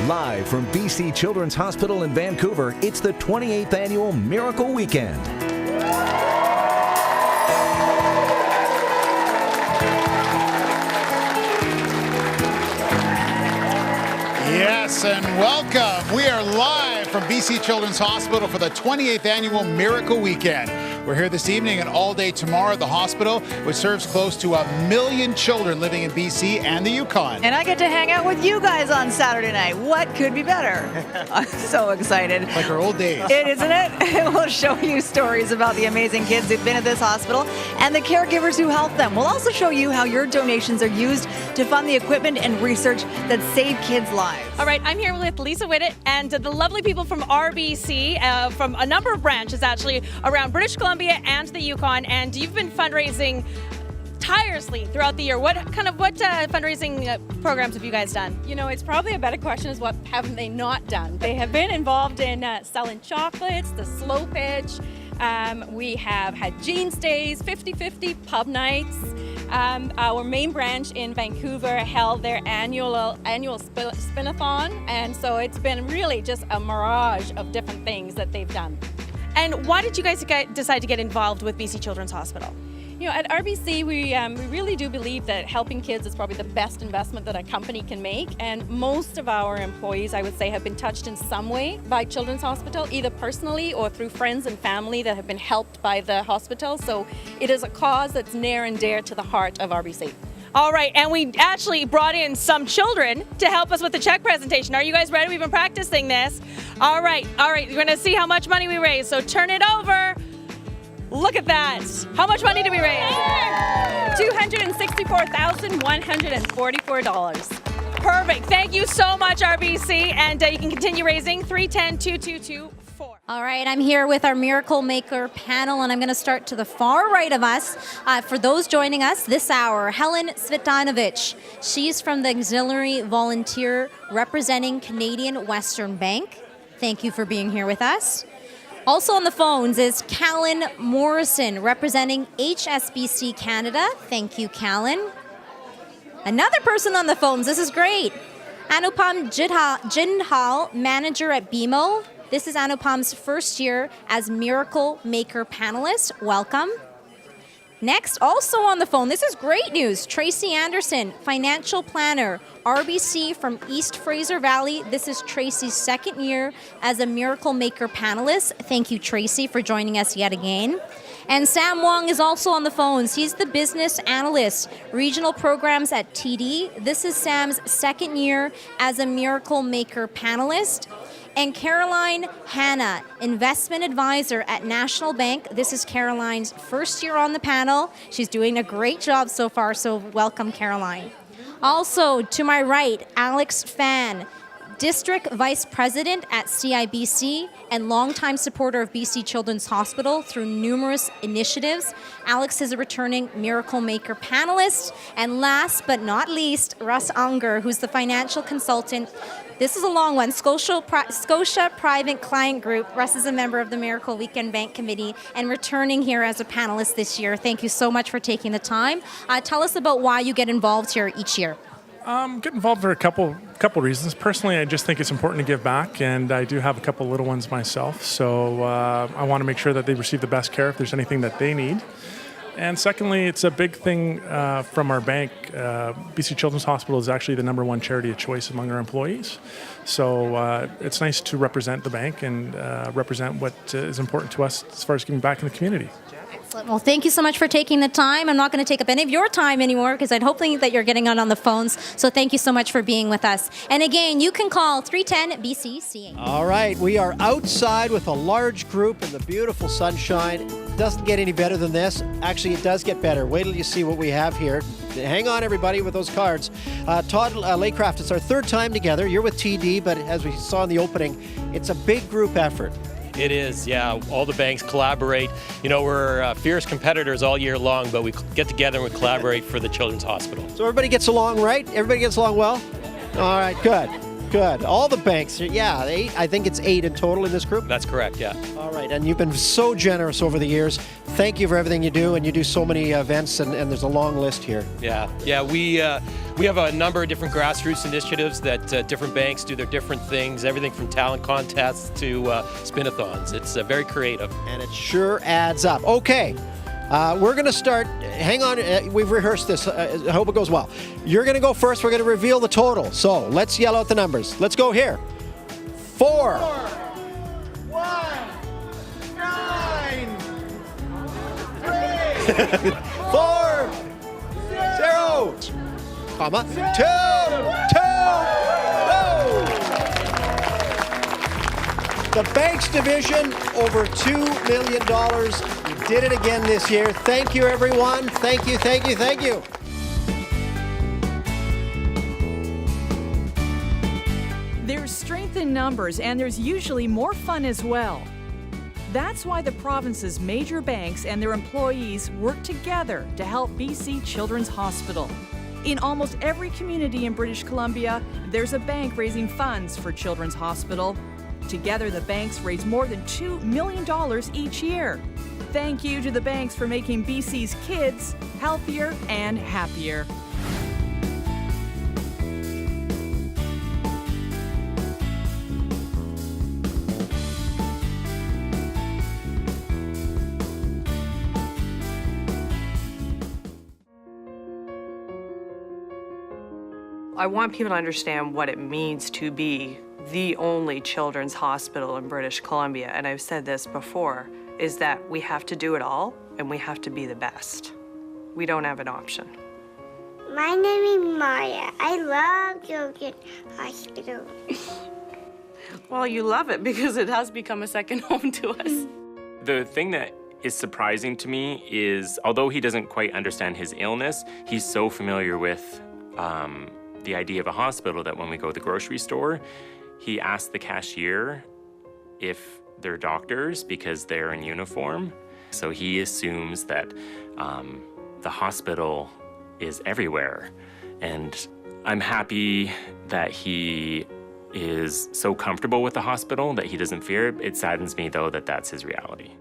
Live from BC Children's Hospital in Vancouver, it's the 28th Annual Miracle Weekend. Yes, and welcome. We are live from BC Children's Hospital for the 28th Annual Miracle Weekend. We're here this evening and all day tomorrow at the hospital, which serves close to 1 million children living in BC and the Yukon. And I get to hang out with you guys on Saturday night. What could be better? I'm so excited. Like our old days. It, isn't it? We'll show you stories about the amazing kids who've been at this hospital and the caregivers who help them. We'll also show you how your donations are used to fund the equipment and research that save kids' lives. All right, I'm here with Lisa Whittet and the lovely people from RBC, from a number of branches actually around British Columbia and the Yukon, and you've been fundraising tirelessly throughout the year. What fundraising programs have you guys done? You know, it's probably a better question is what haven't they not done? They have been involved in selling chocolates, the slow pitch. We have had jeans days, 50-50 pub nights. Our main branch in Vancouver held their annual spin-a-thon, and so it's been really just a mirage of different things that they've done. And why did you guys decide to get involved with BC Children's Hospital? You know, at RBC, we really do believe that helping kids is probably the best investment that a company can make. And most of our employees, I would say, have been touched in some way by Children's Hospital, either personally or through friends and family that have been helped by the hospital. So it is a cause that's near and dear to the heart of RBC. All right, and we actually brought in some children to help us with the check presentation. Are you guys ready? We've been practicing this. All right, you're gonna see how much money we raised. So turn it over. Look at that. How much money did we raise? $264,144. Perfect. Thank you so much, RBC. And you can continue raising 310-2224. All right, I'm here with our Miracle Maker panel, and I'm going to start to the far right of us. For those joining us this hour, Helen Svitanovic. She's from the Auxiliary Volunteer representing Canadian Western Bank. Thank you for being here with us. Also on the phones is Callan Morrison, representing HSBC Canada. Thank you, Callan. Another person on the phones, this is great. Anupam Jindal, manager at BMO. This is Anupam's first year as Miracle Maker panelist. Welcome. Next, also on the phone, this is great news. Tracy Anderson, financial planner, RBC from East Fraser Valley. This is Tracy's second year as a Miracle Maker panelist. Thank you, Tracy, for joining us yet again. And Sam Wong is also on the phones. He's the business analyst, regional programs at TD. This is Sam's second year as a Miracle Maker panelist. And Caroline Hanna, investment advisor at National Bank. This is Caroline's first year on the panel. She's doing a great job so far, so welcome, Caroline. Also, to my right, Alex Fan, District Vice President at CIBC and longtime supporter of BC Children's Hospital through numerous initiatives. Alex is a returning Miracle Maker panelist. And last but not least, Russ Unger, who's the financial consultant. This is a long one. Scotia Private Client Group. Russ is a member of the Miracle Weekend Bank Committee and returning here as a panelist this year. Thank you so much for taking the time. Tell us about why you get involved here each year. Get involved for a couple reasons. Personally, I just think it's important to give back, and I do have a couple little ones myself, so I want to make sure that they receive the best care if there's anything that they need. And secondly, it's a big thing from our bank. BC Children's Hospital is actually the #1 charity of choice among our employees. So it's nice to represent the bank and represent what is important to us as far as giving back in the community. Excellent. Well, thank you so much for taking the time. I'm not going to take up any of your time anymore because I'd hoping that you're getting on the phones. So thank you so much for being with us. And again, you can call 310-BCCA. All right, we are outside with a large group in the beautiful sunshine. It doesn't get any better than this. Actually, it does get better. Wait till you see what we have here. Hang on, everybody, with those cards. Todd Laycraft, it's our third time together. You're with TD, but as we saw in the opening, it's a big group effort. It is, yeah. All the banks collaborate. You know, we're fierce competitors all year long, but we get together and we collaborate for the Children's Hospital. So everybody gets along right? Everybody gets along well? All right, good. Good. All the banks, yeah, 8. I think it's 8 in total in this group. That's correct, yeah. All right, and you've been so generous over the years. Thank you for everything you do, and you do so many events, and there's a long list here. Yeah. We have a number of different grassroots initiatives that different banks do their different things, everything from talent contests to spin-a-thons. It's very creative. And it sure adds up. Okay. We're going to start. Hang on. We've rehearsed this. I hope it goes well. You're going to go first. We're going to reveal the total. So let's yell out the numbers. Let's go here. 4. 1, 9, 3, 4, 0, comma, 2, 2, go. The Banks division, over $2 million. You did it again this year. Thank you, everyone. Thank you, thank you, thank you. There's strength in numbers, and there's usually more fun as well. That's why the province's major banks and their employees work together to help BC Children's Hospital. In almost every community in British Columbia, there's a bank raising funds for Children's Hospital. Together, the banks raise more than $2 million each year. Thank you to the banks for making BC's kids healthier and happier. I want people to understand what it means to be the only children's hospital in British Columbia, and I've said this before, is that we have to do it all and we have to be the best. We don't have an option. My name is Maya. I love Children's Hospital. Well, you love it because it has become a second home to us. The thing that is surprising to me is, although he doesn't quite understand his illness, he's so familiar with the idea of a hospital that when we go to the grocery store, he asks the cashier if they're doctors because they're in uniform. So he assumes that the hospital is everywhere. And I'm happy that he is so comfortable with the hospital that he doesn't fear it. It saddens me, though, that that's his reality.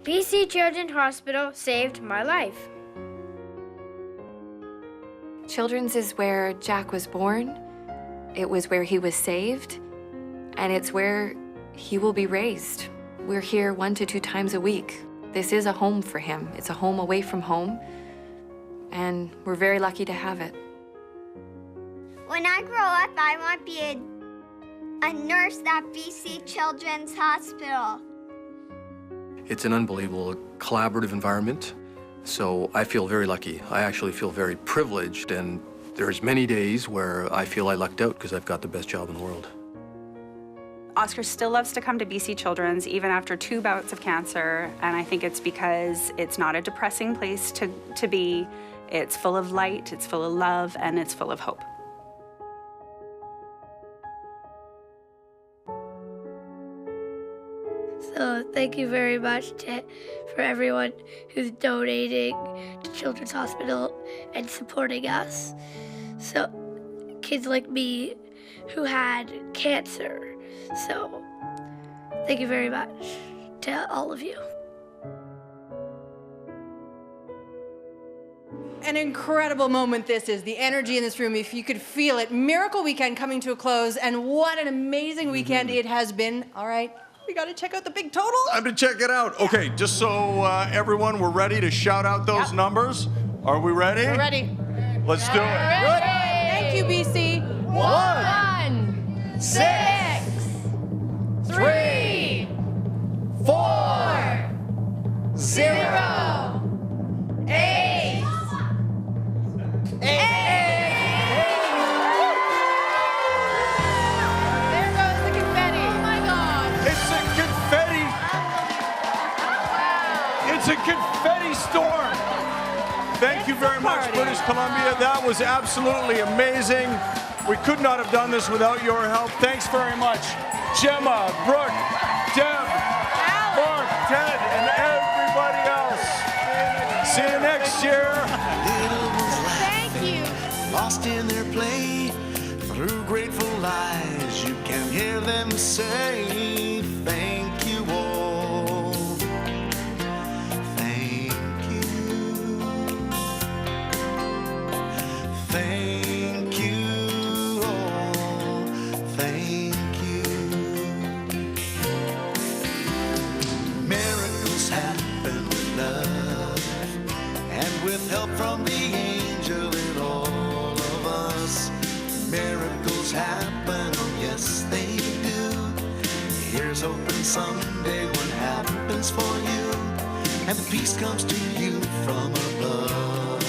BC Children's Hospital saved my life. Children's is where Jack was born. It was where he was saved, and it's where he will be raised. We're here 1 to 2 times a week. This is a home for him. It's a home away from home, and we're very lucky to have it. When I grow up, I want to be a nurse at BC Children's Hospital. It's an unbelievable collaborative environment, so I feel very lucky. I actually feel very privileged, and there's many days where I feel I lucked out because I've got the best job in the world. Oscar still loves to come to BC Children's even after 2 bouts of cancer, and I think it's because it's not a depressing place to be. It's full of light, it's full of love, and it's full of hope. So thank you very much for everyone who's donating to Children's Hospital and supporting us. So kids like me who had cancer. So thank you very much to all of you. An incredible moment this is. The energy in this room, if you could feel it. Miracle Weekend coming to a close, and what an amazing weekend it has been. All right, we got to check out the big total. Time to check it out. Okay, just so everyone, we're ready to shout out those numbers. Are we ready? We're ready. Let's do it. Good. Thank you, BC. 1, 6, 3, 4, 0, 8. There goes the confetti. Oh my God. It's a confetti. Wow. It's a confetti storm. Thank you very much, British Columbia. That was absolutely amazing. We could not have done this without your help. Thanks very much, Gemma, Brooke, Deb, Mark, Ted, and everybody else. See you next year. Thank you. Lost in their play through grateful eyes, you can hear them say, thank you all. Thank you. Thank you all. Thank you. Miracles happen with love and with help from the angel in all of us. Miracles happen, oh yes they do. Here's hoping someday what happens for you, and the peace comes to you from above.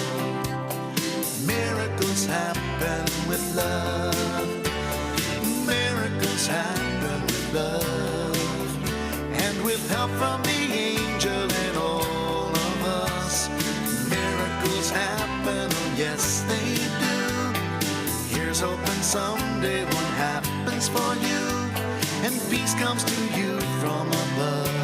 Miracles happen with love. Miracles happen with love, and with help from the angel in all of us. Miracles happen, oh yes they do. Here's hoping someday what happens for you, and peace comes to you from above.